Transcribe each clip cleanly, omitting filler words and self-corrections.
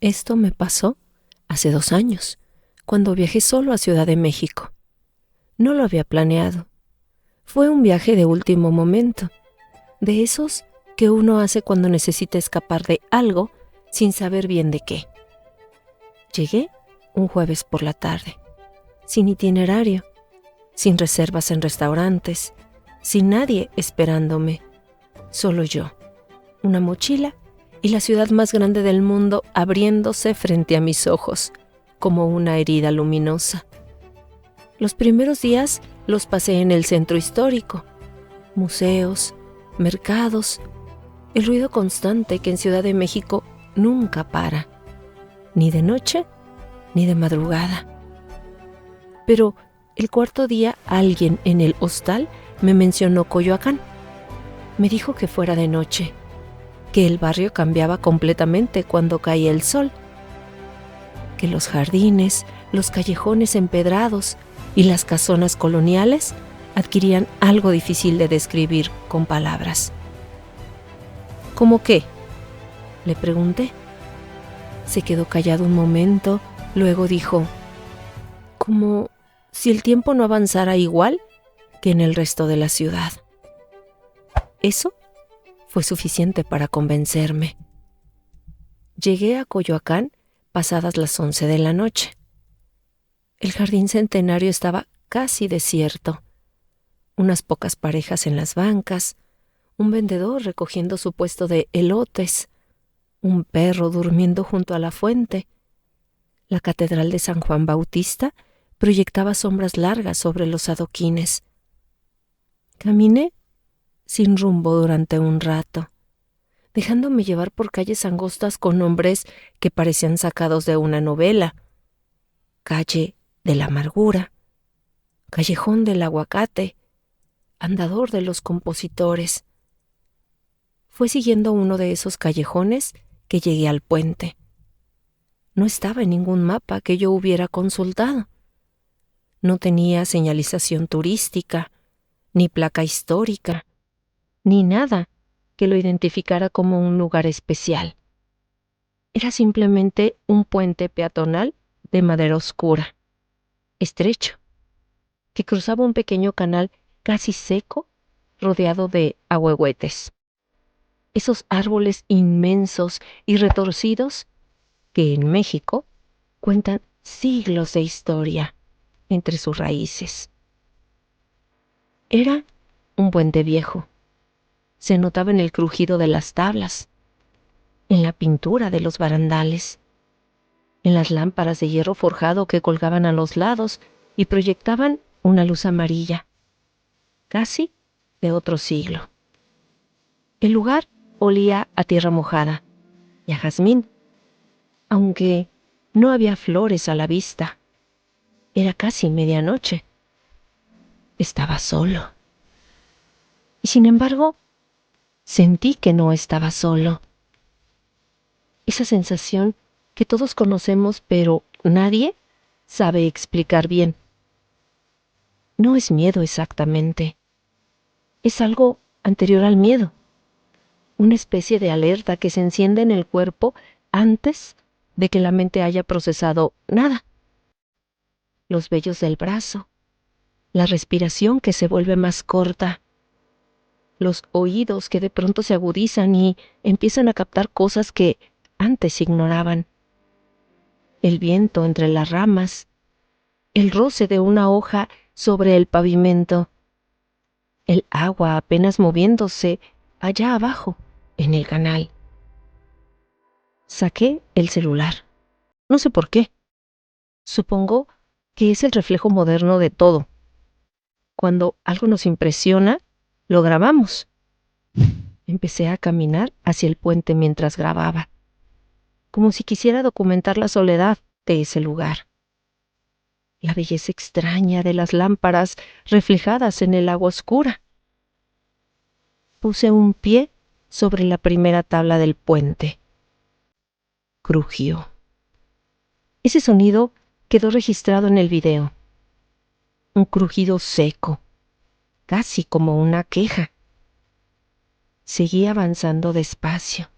Esto me pasó hace 2 años, cuando viajé solo a Ciudad de México. No lo había planeado. Fue un viaje de último momento, de esos que uno hace cuando necesita escapar de algo sin saber bien de qué. Llegué un jueves por la tarde, sin itinerario, sin reservas en restaurantes, sin nadie esperándome, solo yo, una mochila y la ciudad más grande del mundo abriéndose frente a mis ojos, como una herida luminosa. Los primeros días los pasé en el centro histórico, museos, mercados, el ruido constante que en Ciudad de México nunca para, ni de noche ni de madrugada. Pero el cuarto día alguien en el hostal me mencionó Coyoacán. Me dijo que fuera de noche, que el barrio cambiaba completamente cuando caía el sol, que los jardines, los callejones empedrados y las casonas coloniales adquirían algo difícil de describir con palabras. ¿Cómo qué?, le pregunté. Se quedó callado un momento, luego dijo, como si el tiempo no avanzara igual que en el resto de la ciudad. Eso fue suficiente para convencerme. Llegué a Coyoacán pasadas las 11 de la noche. El jardín centenario estaba casi desierto. Unas pocas parejas en las bancas, un vendedor recogiendo su puesto de elotes, un perro durmiendo junto a la fuente. La catedral de San Juan Bautista proyectaba sombras largas sobre los adoquines. Caminé sin rumbo durante un rato, dejándome llevar por calles angostas con nombres que parecían sacados de una novela. Calle de la Amargura, Callejón del Aguacate, Andador de los Compositores. Fue siguiendo uno de esos callejones que llegué al puente. No estaba en ningún mapa que yo hubiera consultado. No tenía señalización turística, ni placa histórica, ni nada que lo identificara como un lugar especial. Era simplemente un puente peatonal de madera oscura, estrecho, que cruzaba un pequeño canal casi seco, rodeado de ahuehuetes. Esos árboles inmensos y retorcidos que en México cuentan siglos de historia entre sus raíces. Era un puente viejo. Se notaba en el crujido de las tablas, en la pintura de los barandales, en las lámparas de hierro forjado que colgaban a los lados y proyectaban una luz amarilla, casi de otro siglo. El lugar olía a tierra mojada y a jazmín, aunque no había flores a la vista. Era casi medianoche. Estaba solo. Y sin embargo, sentí que no estaba solo. Esa sensación que todos conocemos, pero nadie sabe explicar bien. No es miedo exactamente. Es algo anterior al miedo. Una especie de alerta que se enciende en el cuerpo antes de que la mente haya procesado nada. Los vellos del brazo, la respiración que se vuelve más corta, los oídos que de pronto se agudizan y empiezan a captar cosas que antes ignoraban. El viento entre las ramas, el roce de una hoja sobre el pavimento, el agua apenas moviéndose allá abajo, en el canal. Saqué el celular. No sé por qué. Supongo que es el reflejo moderno de todo. Cuando algo nos impresiona, lo grabamos. Empecé a caminar hacia el puente mientras grababa, como si quisiera documentar la soledad de ese lugar. La belleza extraña de las lámparas reflejadas en el agua oscura. Puse un pie sobre la primera tabla del puente. Crujió. Ese sonido quedó registrado en el video. Un crujido seco, casi como una queja. Seguí avanzando despacio.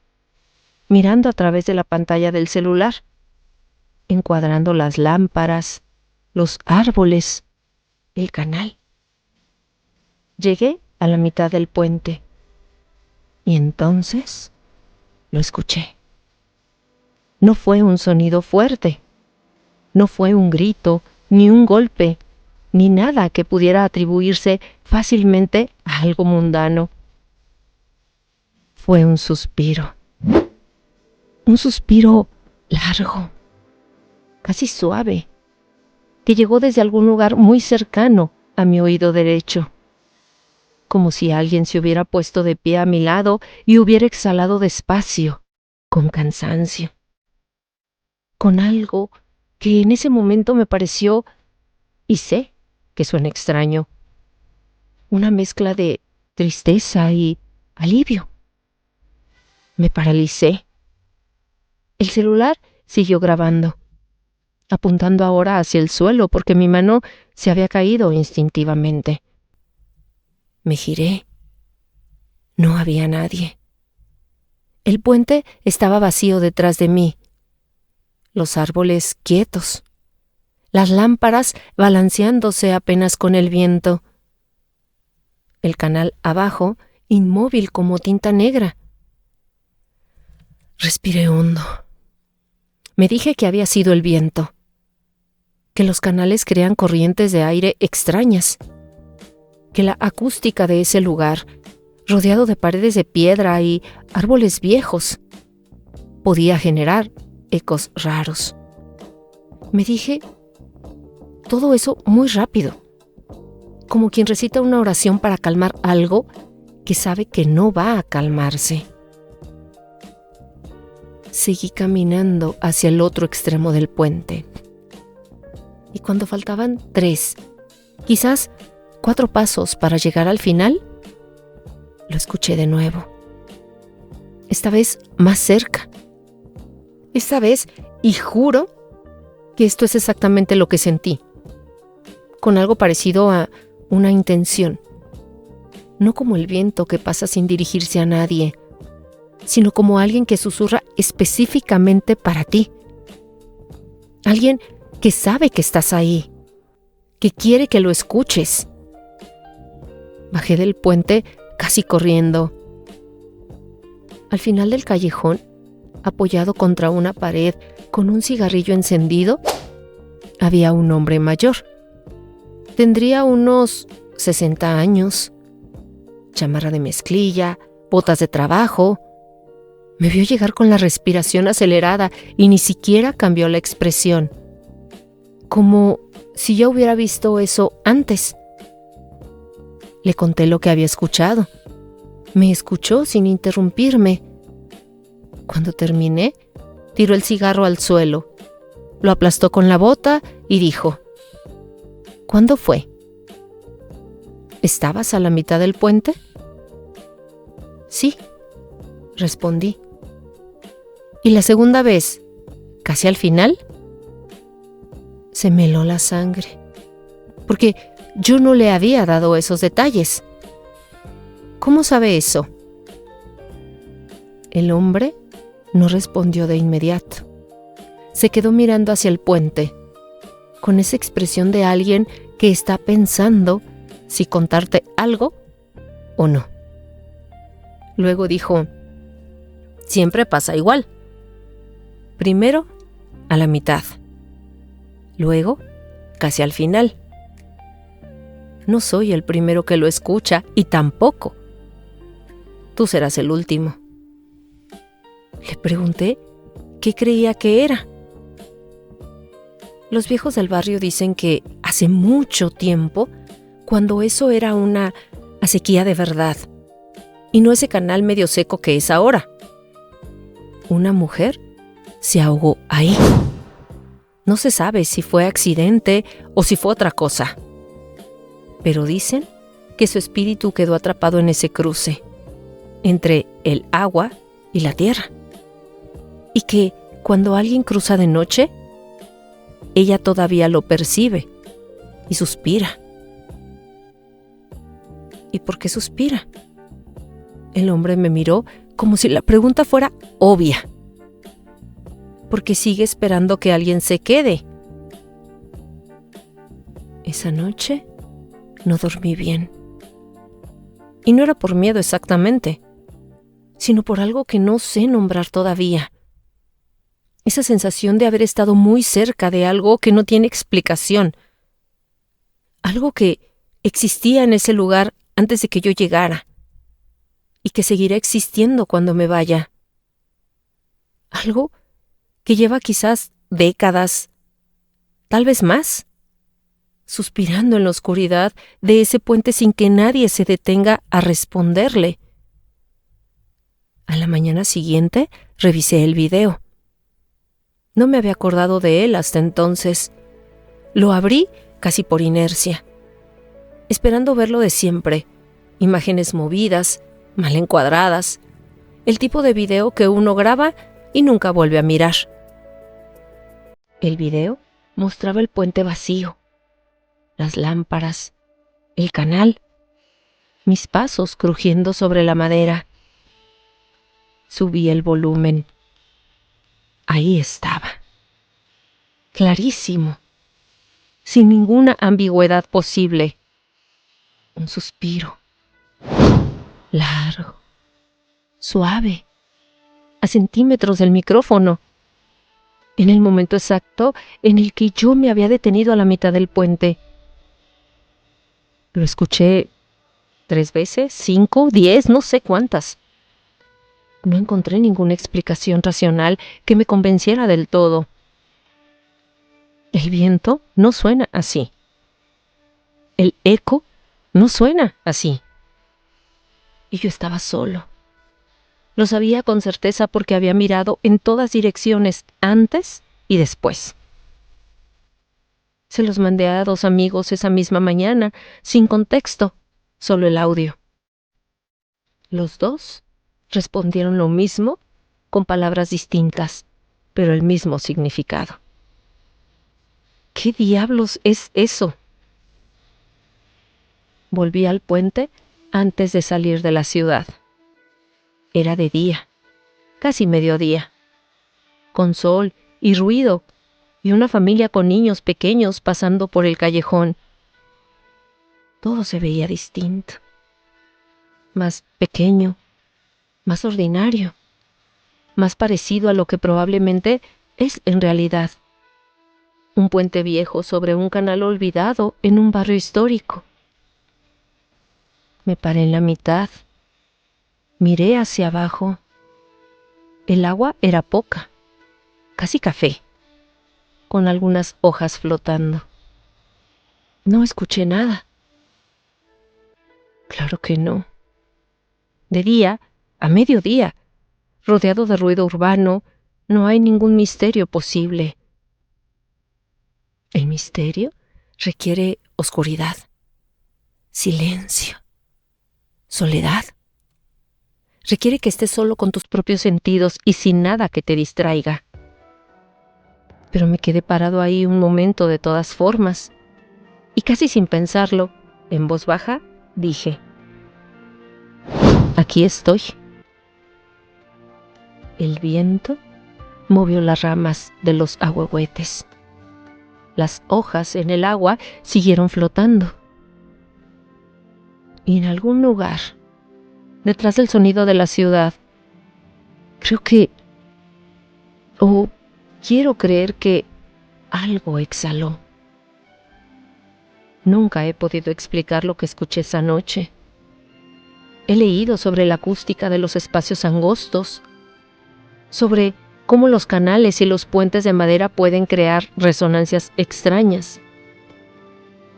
mirando a través de la pantalla del celular, encuadrando las lámparas, los árboles, el canal. Llegué a la mitad del puente y entonces lo escuché. No fue un sonido fuerte, no fue un grito, ni un golpe, ni nada que pudiera atribuirse fácilmente a algo mundano. Fue un suspiro largo, casi suave, que llegó desde algún lugar muy cercano a mi oído derecho, como si alguien se hubiera puesto de pie a mi lado y hubiera exhalado despacio, con cansancio, con algo que en ese momento me pareció, y sé que suena extraño, una mezcla de tristeza y alivio. Me paralicé. El celular siguió grabando, apuntando ahora hacia el suelo porque mi mano se había caído instintivamente. Me giré. No había nadie. El puente estaba vacío detrás de mí. Los árboles quietos. Las lámparas balanceándose apenas con el viento. El canal abajo, inmóvil como tinta negra. Respiré hondo. Me dije que había sido el viento, que los canales crean corrientes de aire extrañas, que la acústica de ese lugar, rodeado de paredes de piedra y árboles viejos, podía generar ecos raros. Me dije todo eso muy rápido, como quien recita una oración para calmar algo que sabe que no va a calmarse. Seguí caminando hacia el otro extremo del puente. Y cuando faltaban 3, quizás 4 pasos para llegar al final, lo escuché de nuevo. Esta vez más cerca. Esta vez, y juro que esto es exactamente lo que sentí, con algo parecido a una intención. No como el viento que pasa sin dirigirse a nadie, sino como alguien que susurra específicamente para ti. Alguien que sabe que estás ahí, que quiere que lo escuches. Bajé del puente casi corriendo. Al final del callejón, apoyado contra una pared con un cigarrillo encendido, había un hombre mayor. Tendría unos 60 años, chamarra de mezclilla, botas de trabajo. Me vio llegar con la respiración acelerada y ni siquiera cambió la expresión, como si ya hubiera visto eso antes. Le conté lo que había escuchado. Me escuchó sin interrumpirme. Cuando terminé, tiró el cigarro al suelo, lo aplastó con la bota y dijo: ¿Cuándo fue? ¿Estabas a la mitad del puente? Sí, respondí. ¿Y la segunda vez, casi al final? Se me heló la sangre, porque yo no le había dado esos detalles. ¿Cómo sabe eso? El hombre no respondió de inmediato. Se quedó mirando hacia el puente, con esa expresión de alguien que está pensando si contarte algo o no. Luego dijo: siempre pasa igual. Primero, a la mitad. Luego, casi al final. No soy el primero que lo escucha y tampoco tú serás el último. Le pregunté qué creía que era. Los viejos del barrio dicen que hace mucho tiempo, cuando eso era una acequia de verdad, y no ese canal medio seco que es ahora, una mujer se ahogó ahí. No se sabe si fue accidente o si fue otra cosa, pero dicen que su espíritu quedó atrapado en ese cruce, entre el agua y la tierra, y que cuando alguien cruza de noche, ella todavía lo percibe y suspira. ¿Y por qué suspira? El hombre me miró como si la pregunta fuera obvia. porque sigue esperando que alguien se quede. Esa noche no dormí bien. Y no era por miedo exactamente, sino por algo que no sé nombrar todavía. Esa sensación de haber estado muy cerca de algo que no tiene explicación. Algo que existía en ese lugar antes de que yo llegara y que seguirá existiendo cuando me vaya. Algo que lleva quizás décadas, tal vez más, suspirando en la oscuridad de ese puente sin que nadie se detenga a responderle. A la mañana siguiente revisé el video. No me había acordado de él hasta entonces. Lo abrí casi por inercia, esperando verlo de siempre. Imágenes movidas, mal encuadradas. El tipo de video que uno graba y nunca vuelve a mirar. El video mostraba el puente vacío, las lámparas, el canal, mis pasos crujiendo sobre la madera. Subí el volumen. Ahí estaba, clarísimo, sin ninguna ambigüedad posible. Un suspiro, largo, suave, a centímetros del micrófono, en el momento exacto en el que yo me había detenido a la mitad del puente. Lo escuché 3 veces, 5, 10, no sé cuántas. No encontré ninguna explicación racional que me convenciera del todo. El viento no suena así. El eco no suena así. Y yo estaba solo. Lo sabía con certeza porque había mirado en todas direcciones antes y después. Se los mandé a 2 amigos esa misma mañana, sin contexto, solo el audio. Los 2 respondieron lo mismo, con palabras distintas, pero el mismo significado. ¿Qué diablos es eso? Volví al puente antes de salir de la ciudad. Era de día, casi mediodía, con sol y ruido, y una familia con niños pequeños pasando por el callejón. Todo se veía distinto, más pequeño, más ordinario, más parecido a lo que probablemente es en realidad. Un puente viejo sobre un canal olvidado en un barrio histórico. Me paré en la mitad, miré hacia abajo. El agua era poca, casi café, con algunas hojas flotando. No escuché nada. Claro que no. De día, a mediodía, rodeado de ruido urbano, no hay ningún misterio posible. El misterio requiere oscuridad, silencio, soledad. Requiere que estés solo con tus propios sentidos y sin nada que te distraiga. Pero me quedé parado ahí un momento de todas formas, y casi sin pensarlo, en voz baja, dije: aquí estoy. El viento movió las ramas de los ahuehuetes. Las hojas en el agua siguieron flotando. Y en algún lugar, detrás del sonido de la ciudad, quiero creer que algo exhaló. Nunca he podido explicar lo que escuché esa noche. He leído sobre la acústica de los espacios angostos, sobre cómo los canales y los puentes de madera pueden crear resonancias extrañas,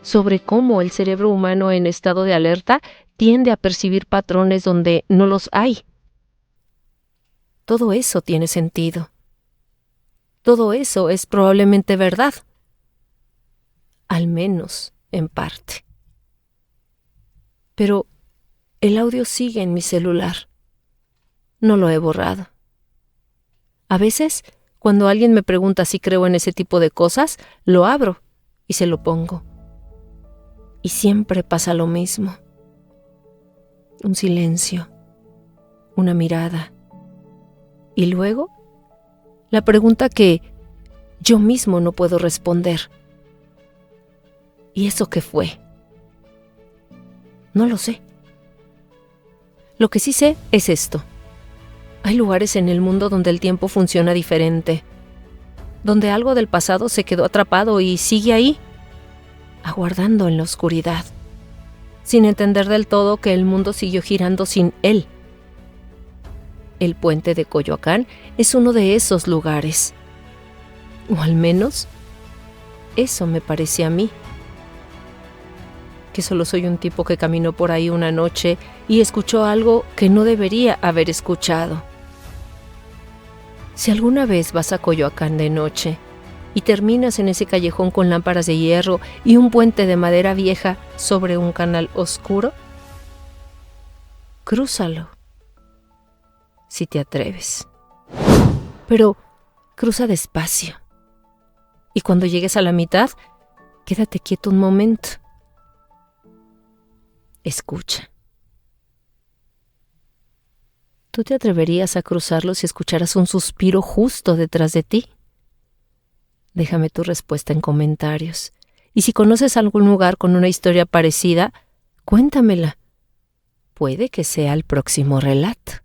sobre cómo el cerebro humano en estado de alerta tiende a percibir patrones donde no los hay. Todo eso tiene sentido. Todo eso es probablemente verdad, al menos en parte. Pero el audio sigue en mi celular. No lo he borrado. A veces, cuando alguien me pregunta si creo en ese tipo de cosas, lo abro y se lo pongo. Y siempre pasa lo mismo. Un silencio, una mirada. Y luego, La pregunta que yo mismo no puedo responder. ¿Y eso qué fue? No lo sé. Lo que sí sé es esto. Hay lugares en el mundo donde el tiempo funciona diferente, donde algo del pasado se quedó atrapado y sigue ahí, aguardando en la oscuridad, sin entender del todo que el mundo siguió girando sin él. El puente de Coyoacán es uno de esos lugares. O al menos, eso me parece a mí. Que solo soy un tipo que caminó por ahí una noche y escuchó algo que no debería haber escuchado. Si alguna vez vas a Coyoacán de noche y terminas en ese callejón con lámparas de hierro y un puente de madera vieja sobre un canal oscuro, crúzalo, si te atreves. Pero cruza despacio. Y cuando llegues a la mitad, quédate quieto un momento. Escucha. ¿Tú te atreverías a cruzarlo si escucharas un suspiro justo detrás de ti? Déjame tu respuesta en comentarios. Y si conoces algún lugar con una historia parecida, cuéntamela. Puede que sea el próximo relato.